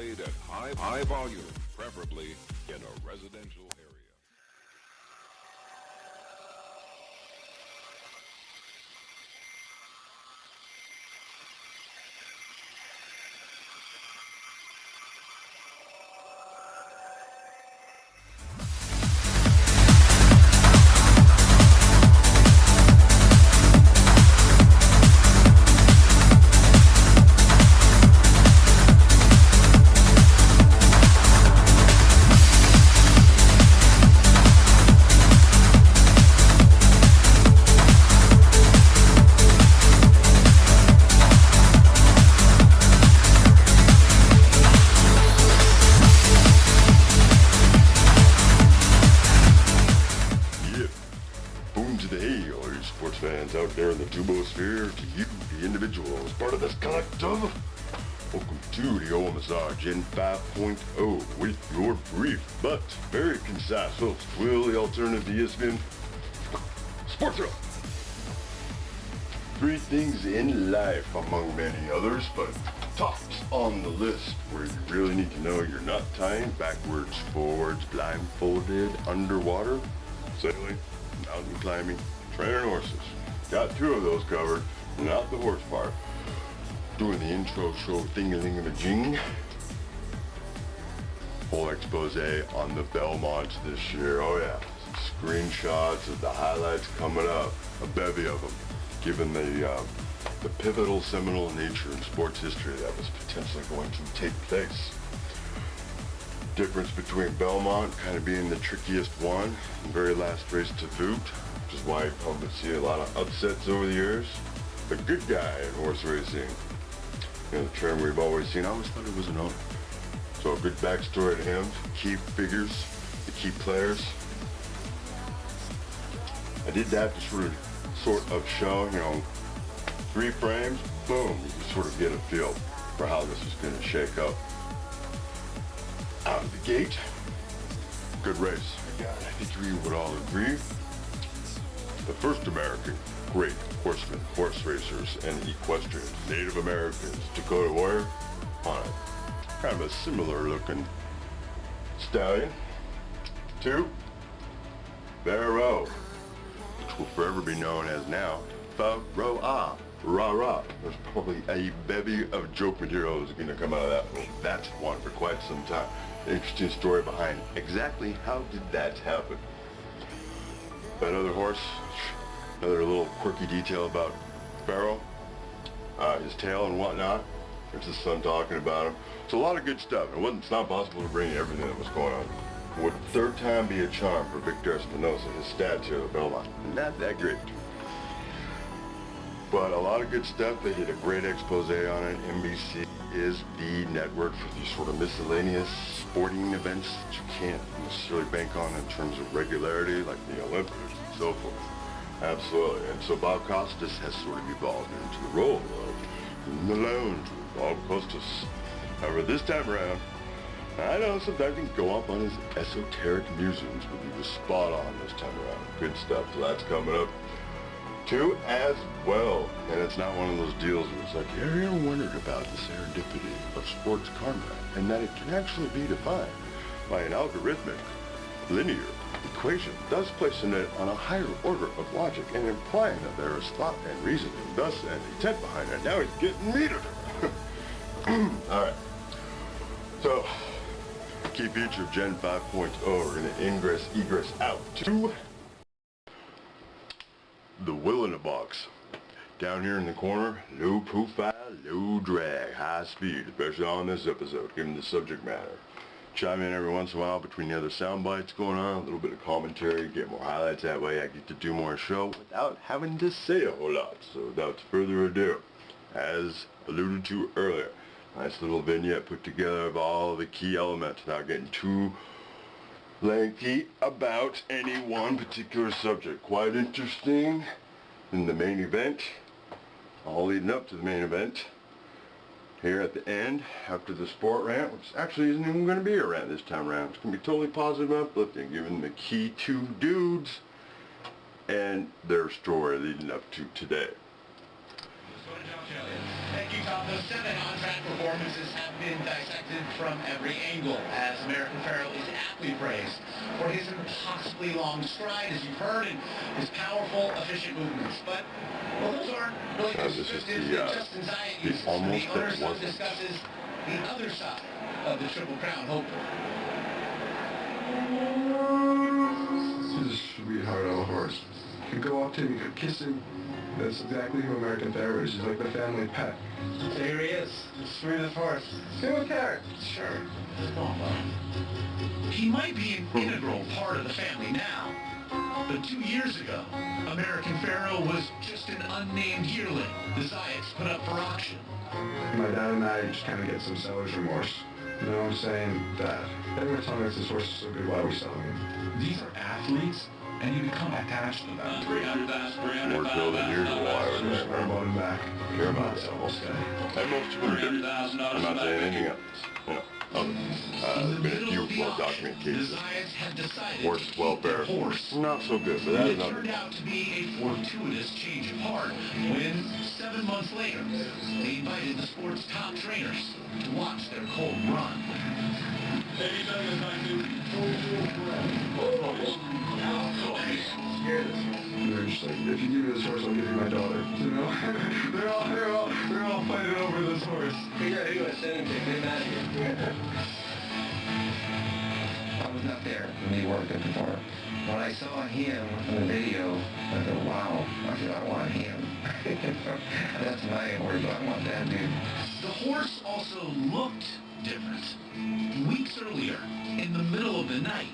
played at high volume, preferably in a residential area. Out there in the Tubosphere, to you, the individuals, part of this collective. Welcome to the OMSR Gen 5.0 with your brief but very concise host, Will the Alternative ESPN SportsOpera. 3 things in life, among many others, but tops on the list where you really need to know you're not tying backwards, forwards, blindfolded, underwater, sailing, mountain climbing, training horses. Got 2 of those covered, not the horse part. Doing the intro show thing-a-ling-a-jing. Whole expose on the Belmonts this year. Oh yeah, screenshots of the highlights coming up. A bevy of them, given the pivotal, seminal nature in sports history that was potentially going to take place. Difference between Belmont kind of being the trickiest one, and very last race to boot, which is why you probably see a lot of upsets over the years. The good guy in horse racing, you know, the term we've always seen. I always thought it was an owner. So a good backstory to him, key figures, the key players. I did that to sort of show, you know, 3 frames, boom, you can sort of get a feel for how this is going to shake up. Out of the gate, good race. Again, I think we would all agree. The first American great horsemen, horse racers, and equestrians, Native Americans, Dakota Warrior, on a kind of a similar looking stallion. 2, Pharoah, which will forever be known as now Pharoah. Rah-rah. There's probably a bevy of joke material that's going to come out of that one. That's one for quite some time. Interesting story behind exactly how did that happen. That other horse, another little quirky detail about Pharoah, his tail and whatnot. There's his son talking about him. It's a lot of good stuff. It's not possible to bring everything that was going on. Would 3rd time be a charm for Victor Espinoza, his stats here at Belmont? Not that great. But a lot of good stuff. They did a great expose on it. NBC is the network for these sort of miscellaneous sporting events that you can't necessarily bank on in terms of regularity, like the Olympics and so forth. Absolutely. And so Bob Costas has sort of evolved into the role of the lounge with Bob Costas. However, this time around, I know sometimes he can go off on his esoteric musings, but he was spot on this time around. Good stuff. So that's coming up. 2 as well, and it's not one of those deals where it's like, have you ever wondered about the serendipity of sports conduct, and that it can actually be defined by an algorithmic, linear equation, thus placing it on a higher order of logic and implying that there is thought and reasoning, thus an intent behind it. Now he's getting metered. Alright, so key feature of Gen 5.0, we're going to egress out to the Will in a Box. Down here in the corner, low profile, low drag, high speed, especially on this episode, given the subject matter. Chime in every once in a while between the other sound bites going on, a little bit of commentary, get more highlights that way. I get to do more show without having to say a whole lot. So without further ado, as alluded to earlier, nice little vignette put together of all the key elements without getting too lengthy about any one particular subject. Quite interesting in the main event, all leading up to the main event. Here at the end, after the sport rant, which actually isn't even going to be a rant this time around. It's going to be totally positive and uplifting, given the key 2 dudes and their story leading up to today. Thank you, Tom. The 7 on track performance. performances have been dissected from every angle, as American Pharoah is aptly praised for his impossibly long stride, as you've heard, and his powerful, efficient movements. But, well, those aren't really descriptive in Justin's eye uses. The owner son discusses the other side of the Triple Crown hopeful. He's a sweetheart of a horse. You could go up to him, you could kiss him. That's exactly who American Pharoah is. He's like the family pet. So here he is, the sweetest horse. Good carrot. Sure. He might be an integral part of the family now, but 2 years ago, American Pharoah was just an unnamed yearling the Zayats put up for auction. My dad and I just kind of get some seller's remorse. You know what I'm saying? Dad, everyone telling us this horse is so good, why are we selling him? These are athletes, and you become attached to them. 300,000. More so than usual, I would I bought him back. care about that whole guy. And most people do. I'm not saying anything else. You know, there's been a few well-documented cases. Horse welfare, not so good, but that is not. It turned out to be a fortuitous change of heart when, 7 months later, they invited the sport's top trainers to watch their cold run. They're just like, if you give me this horse, I'll give you my daughter. You know? they're all fighting over this horse. We gotta do a sitting check. Get him out of here. I was not there when he worked at the farm. When I saw him in the video, I thought, wow. I said, I want him. That's my horse. I want that dude. The horse also looked different. Weeks earlier, in the middle of the night,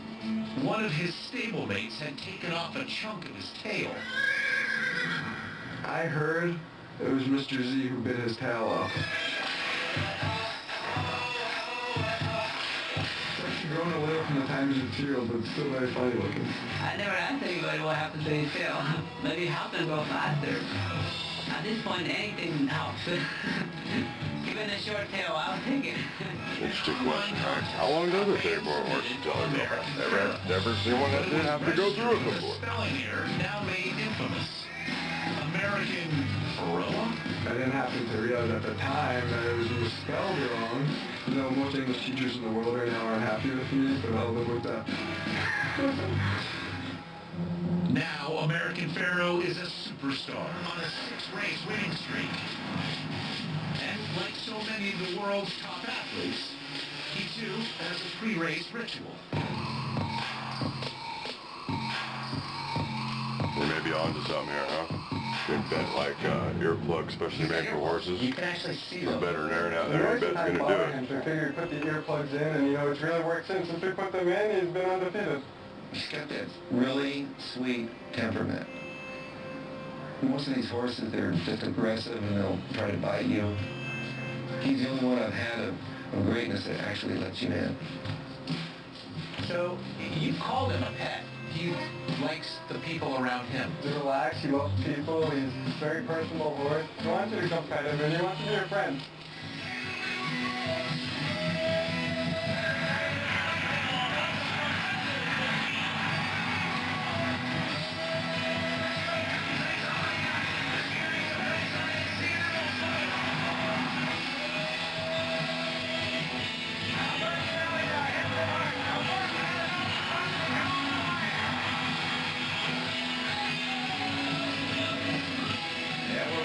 one of his stablemates had taken off a chunk of his tail. I heard it was Mr. Z who bit his tail off. It's actually grown a little from the time he's material, but it's still very funny looking. I never asked anybody what happened to his tail. Maybe it helped him go faster. At this point, anything helps. Even a short tail, I'll take it. Interesting question. How long does it take for a horse to tell a Never seen one that didn't have to go through it before. Spelling error now made infamous. American Pharoah? I didn't happen to realize at the time that it was spelled wrong. You know, most English teachers in the world right now aren't happy with me, but I'll live with that. Now, American Pharoah is a superstar on a 6-race winning streak. And like so many of the world's top athletes, he too has a pre-race ritual. We may be on to something here, huh? Good bet, like earplugs, especially made for horses. You can actually see The them. veterinarian out there, I bet's gonna do it. So I figured put the earplugs in, and you know, it's really worked since we put them in, he's been undefeated. He's got that really sweet temperament. Most of these horses, they're just aggressive and they'll try to bite you. He's the only one I've had of greatness that actually lets you in. So, you called him a pet. He likes the people around him. He's relaxed, he loves people, he's a very personable horse. He wants you to come pet him, and he wants to be your friend.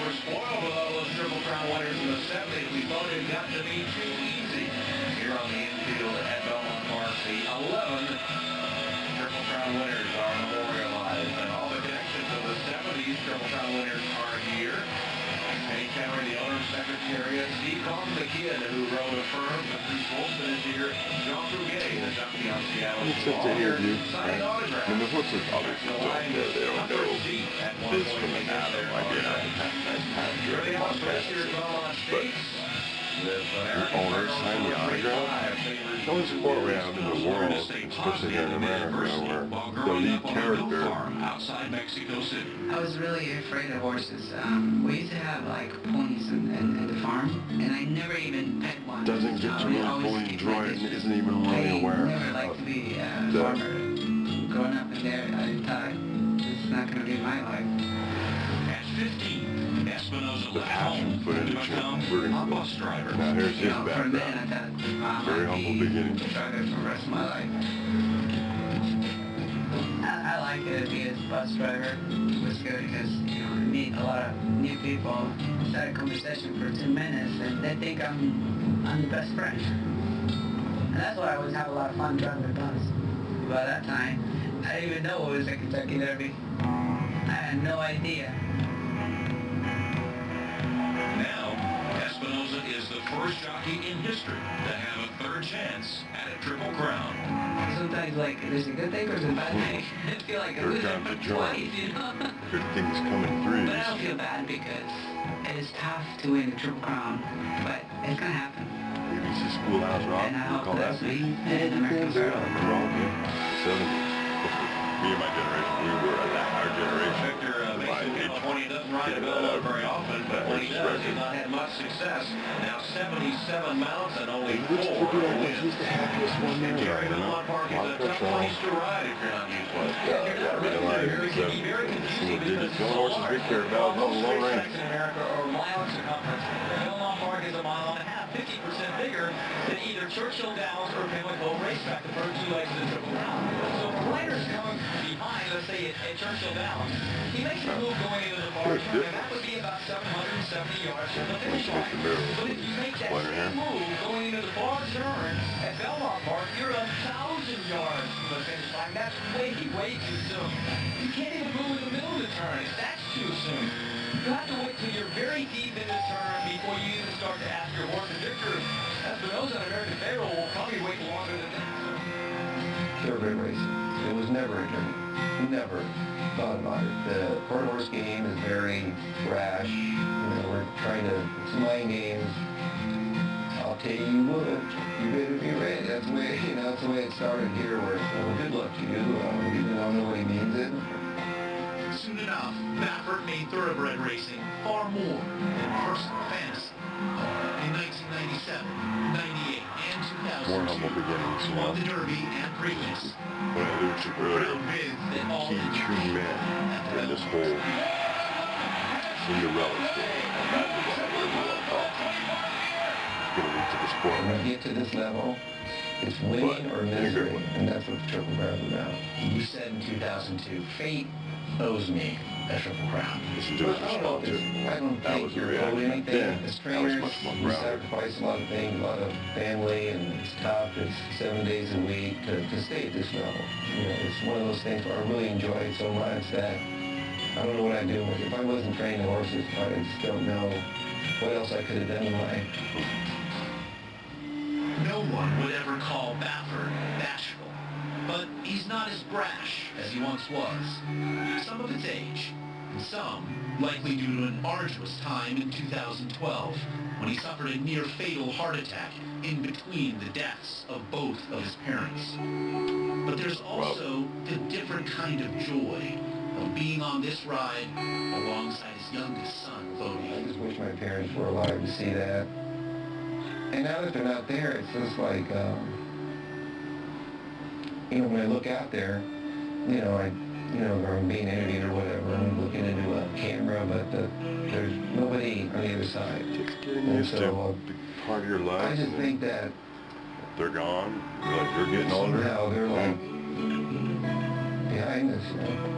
Spoiled with all those Triple Crown winners in the 70s. We thought it got to be too easy. Here on the infield at Belmont Park, the 11 Triple Crown winners are memorialized. And all the connections of the 70s Triple Crown winners are here. Penny County, the owner's secretariat. Steve Combs, the kid who rode a firm. Bruce Wolfson is here. John Fruget, the jockey on Seattle. It's such an interview. Signed autograph. I mean, the horses obviously don't know. They don't know this from the name. Like, you know, Ready out for this year's Belmont Stakes. the owners sign the autograph. The only sport we have in the world, especially here in America, where the lead character outside Mexico City. I was really afraid of horses. We used to have like ponies in the farm, and I never even pet one. doesn't get to really fully enjoy it and isn't even really aware I never liked to be a the- farmer. Growing up in there, I thought, this is not going to be my life. At 15, Espinoza the left passion home put to into become shooting a bus driver. Now here's his For a minute, I background. thought, Very humble beginnings. driver for the rest of my life. I like it to be a bus driver. It was good because, you know, I meet a lot of new people, start a conversation for 2 minutes, and they think I'm the best friend. And that's why I always have a lot of fun driving the bus. By that time, I didn't even know it was a Kentucky Derby. I had no idea. Now, Espinoza is the first jockey in history to have a third chance at a Triple Crown. Sometimes, like, there's a good thing or there's a bad thing. I feel like I'm Third losing time's a for charm. twice, you know? Good things come in threes. But I don't feel bad because it is tough to win the Triple Crown, but it's gonna happen. ABC Schoolhouse Rock, And I we hope call that that's me and American Pharoah. Wrong, yeah. 70s. Me and my generation, we were our generation. Victor makes it 20, doesn't ride a Belmont very often, but when he does, he's not had much success. Now 77 mounts and only 4 wins. He's the happiest one there. Jerry, Belmont Park is a tough place to ride if you're not used to it. It can be very confusing because the only horses we cared about was the low range. in America are a mile in circumference. Belmont Park is a mile and a half, 50% bigger than either Churchill Downs or Pimlico Racetrack, the first 2 legs of the Triple Crown. So for riders coming behind, let's say at Churchill Downs, he makes a move going into the far turn, and that would be about 770 yards from the finish line. But if you make that same move going into the far turn at Belmont Park, you're 1,000 yards from the finish line. That's way, way too soon. You can't even move in the middle of the turn. That's too soon. You have to wait till you're very deep in the turn before you even start to ask your horse. And Victor Espinoza and American Pharoah will probably wait longer than that. Thoroughbred racing. It was never a dream. Never thought about it. The quarter horse game is very rash. You know, we're trying to, it's mind games. I'll tell you what, you better be ready. That's the way, you know, that's the way it started here where, well, good luck to you. Even though nobody means it. Soon enough, Baffert made thoroughbred racing far more than personal fantasy. In 1997, 98, and 2002, More humble beginnings, he won the Derby and Preakness. When I alluded to earlier, Crowned with all key two men in this whole Cinderella story, or Madrigal, whatever you want to call it. It's going to lead to the sport. When you get to this level, it's winning or misery, and that's what the Triple Crown is about. You said in 2002, fate owes me a Triple Crown. Listen to his response to it. I don't That was think the you're owed reaction. anything. Then, As that was trainers, much more you grounded. sacrifice a lot of things, a lot of family, and it's tough. It's 7 days a week to stay at this level. You know, it's one of those things where I really enjoy it so much that I don't know what I'd do with it. If I wasn't training horses, I just don't know what else I could have done in life. No one would ever call Baffert bashful, but he's not as brash as he once was. Some of it's age, and some likely due to an arduous time in 2012, when he suffered a near-fatal heart attack in between the deaths of both of his parents. But there's also the different kind of joy of being on this ride alongside his youngest son, I Bodie. just wish my parents were alive to see that. And now that they're not there, it's just like, you know, when I look out there, you know, or I'm being interviewed or whatever, I'm looking into a camera, but there's nobody on the other side. It's getting And used to so, a big part of your life. I just and then think that they're gone. Like you're getting older. somehow they're like behind us, you know.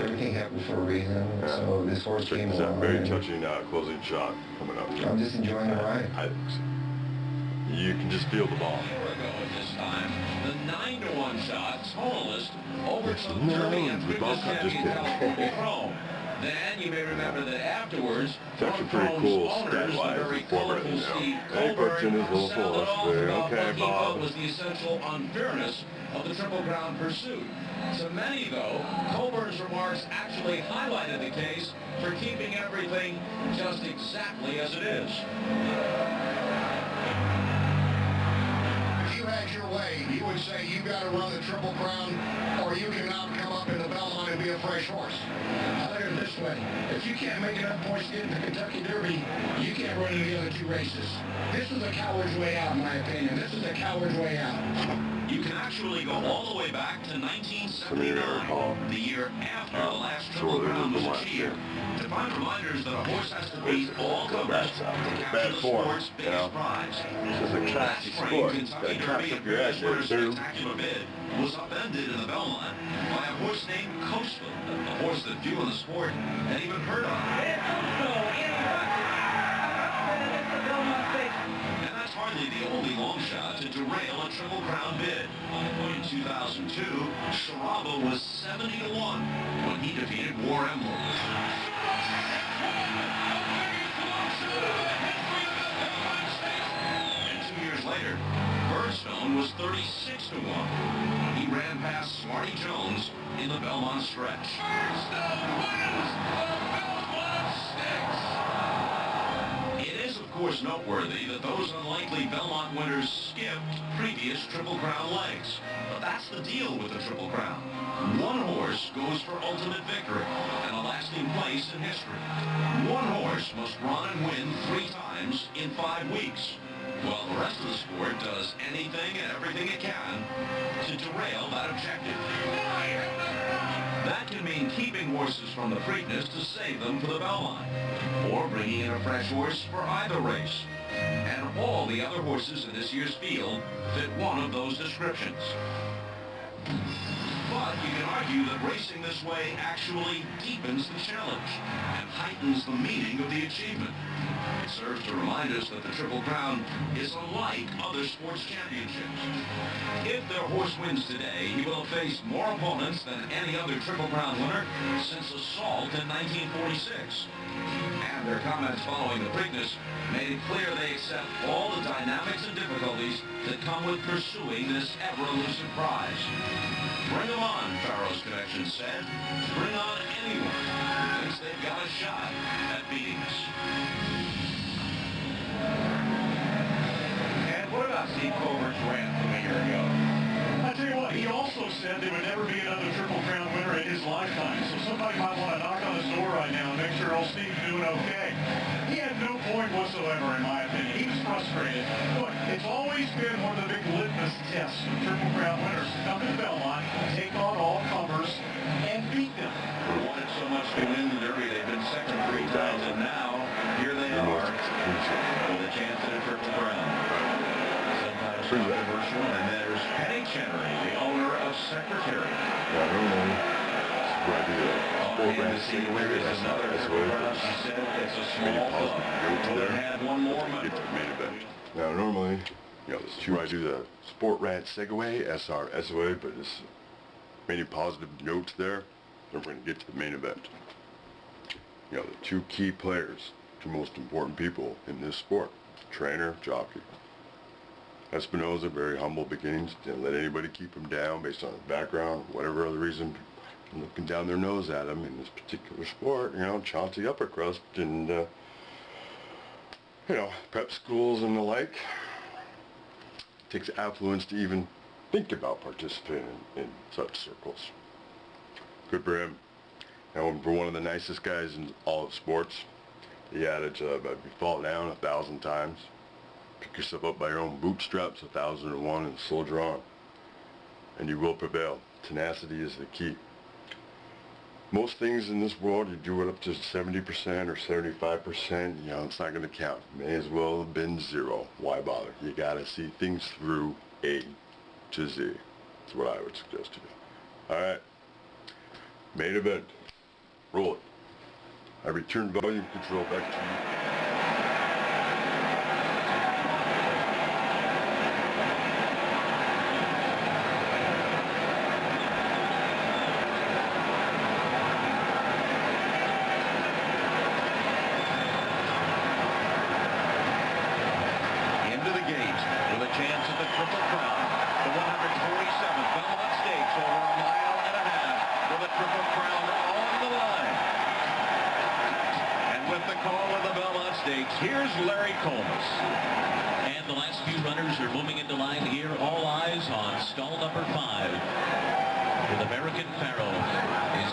Everything happens for a reason, Yeah. so this horse Check came this out. along. Very and touching closing shot coming up. I'm just enjoying the ride. I think so. You can just feel the ball. This time, the 9-to-1 shot, tonalist, overtook No, Derby and the previous ball cut just champion did. California Chrome. Then you may remember that afterwards, It's actually one pretty Chrome's cool owners, stat-wise, the very informative, colorful you know. Steve He puts in his little settled it force all there. about Okay, what he Bob. felt was the essential unfairness of the Triple Crown pursuit. To many, though, Colburn's remarks actually highlighted the case for keeping everything just exactly as it is. If you had your way, you would say you got to run the Triple Crown or you cannot come up in the Belmont to be a fresh horse. I look at it this way. If you can't make enough points to get in the Kentucky Derby, you can't run in the other two races. This is a coward's way out, in my opinion. This is a coward's way out. You can actually go all the way back to 1979, the year after the last Triple Crown was achieved, to find reminders that a horse has to beat all comers to capture the sport's biggest prize. This is a classy sport. Kentucky Got Derby to your ass there, too. spectacular bid was upended in the Belmont by a horse named Coastal, a horse that few in the sport had even heard of. And that's hardly the only long shot to derail a Triple Crown bid. In 2002, Saraba was 70-1 when he defeated War Emblem. And 2 years later, Birdstone was 36-1 when he ran past Smarty Jones in the Belmont stretch. Of course noteworthy that those unlikely Belmont winners skipped previous Triple Crown legs. But that's the deal with the Triple Crown. One horse goes for ultimate victory and a lasting place in history. One horse must run and win 3 times in 5 weeks, while the rest of the sport does anything and everything it can to derail that objective. That can mean keeping horses from the Preakness to save them for the Belmont, or bringing in a fresh horse for either race. And all the other horses in this year's field fit one of those descriptions. But you can argue that racing this way actually deepens the challenge and heightens the meaning of the achievement. It serves to remind us that the Triple Crown is unlike other sports championships. If their horse wins today, he will have faced more opponents than any other Triple Crown winner since Assault in 1946. And their comments following the Preakness made it clear they accept all the dynamics and difficulties that come with pursuing this ever-elusive prize. Bring them on, Pharoah's Connection said. Bring on anyone who thinks they've got a shot at beating us. And what about Steve Colbert's rant from a year ago? I tell you what, he also said there would never be another Triple Crown winner in his lifetime. So somebody might want to knock on his door right now and make sure old Steve's doing okay. He had no point whatsoever, in my opinion. He was frustrated. Look, it's always been one of the big litmus tests of Triple Crown winners to come to Belmont, take on all comers, and beat them. They wanted so much to win the Derby, they've been second 3 times, and now here they are with a chance at a Triple Crown. Sometimes controversial, and there's Penny Chenery, the owner of Secretary. Yeah, I don't know. She said it's a small club. But had one more member. Get to the main event. Now, normally, I do the Sport Rant Segway, SR SOA, but there's many positive notes there. Then we're going to get to the main event. The 2 key players, 2 most important people in this sport, trainer, jockey. Espinoza, very humble beginnings, didn't let anybody keep him down based on his background, whatever other reason, looking down their nose at him in this particular sport, Chauncey upper crust and, prep schools and the like. It takes affluence to even think about participating in such circles. Good for him. And for one of the nicest guys in all of sports, the adage of if you fall down 1,000 times, pick yourself up by your own bootstraps 1,001 and soldier on. And you will prevail. Tenacity is the key. Most things in this world, you do it up to 70% or 75%, it's not going to count. May as well have been 0. Why bother? You got to see things through A to Z. That's what I would suggest to you. All right. Main event. Roll it. I return volume control back to you. Chance at the Triple Crown. The 147th Belmont Stakes over a mile and a half with a Triple Crown on the line. And with the call of the Belmont Stakes, here's Larry Comas. And the last few runners are moving into line here. All eyes on stall number 5. With American Pharoah is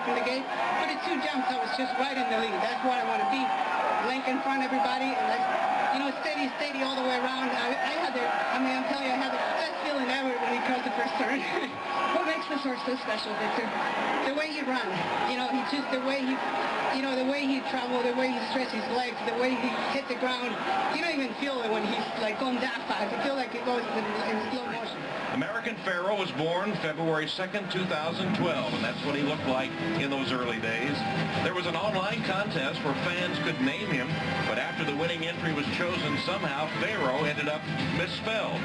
open the gate. But at 2 jumps, I was just right in the lead. That's what I want to be. Link in front of everybody, and steady all the way around. I'm telling you, I had the best feeling ever when he crossed the first turn. What makes this horse so special, Victor? The way he runs. The way he traveled, the way he stretched his legs, the way he hit the ground. You don't even feel it when he's like going that fast. You feel like it goes in slow motion. American Pharoah was born February 2nd, 2012, and that's what he looked like in those early days. There was an online contest where fans could name him, but after the winning entry was chosen, somehow Pharoah ended up misspelled.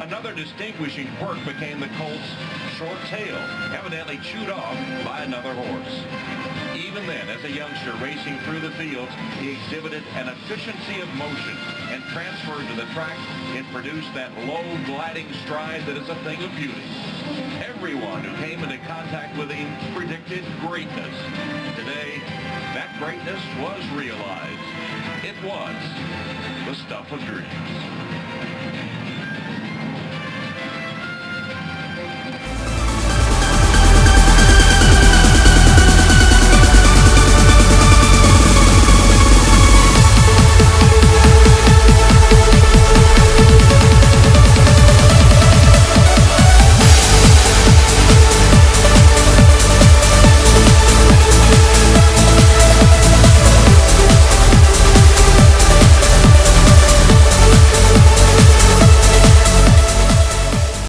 Another distinguishing quirk became the colt's short tail, evidently chewed off by another horse. Even then, as a youngster racing through the fields, he exhibited an efficiency of motion and transferred to the track and produced that low gliding stride that is a thing of beauty. Everyone who came into contact with him predicted greatness. Today, that greatness was realized. It was the stuff of dreams.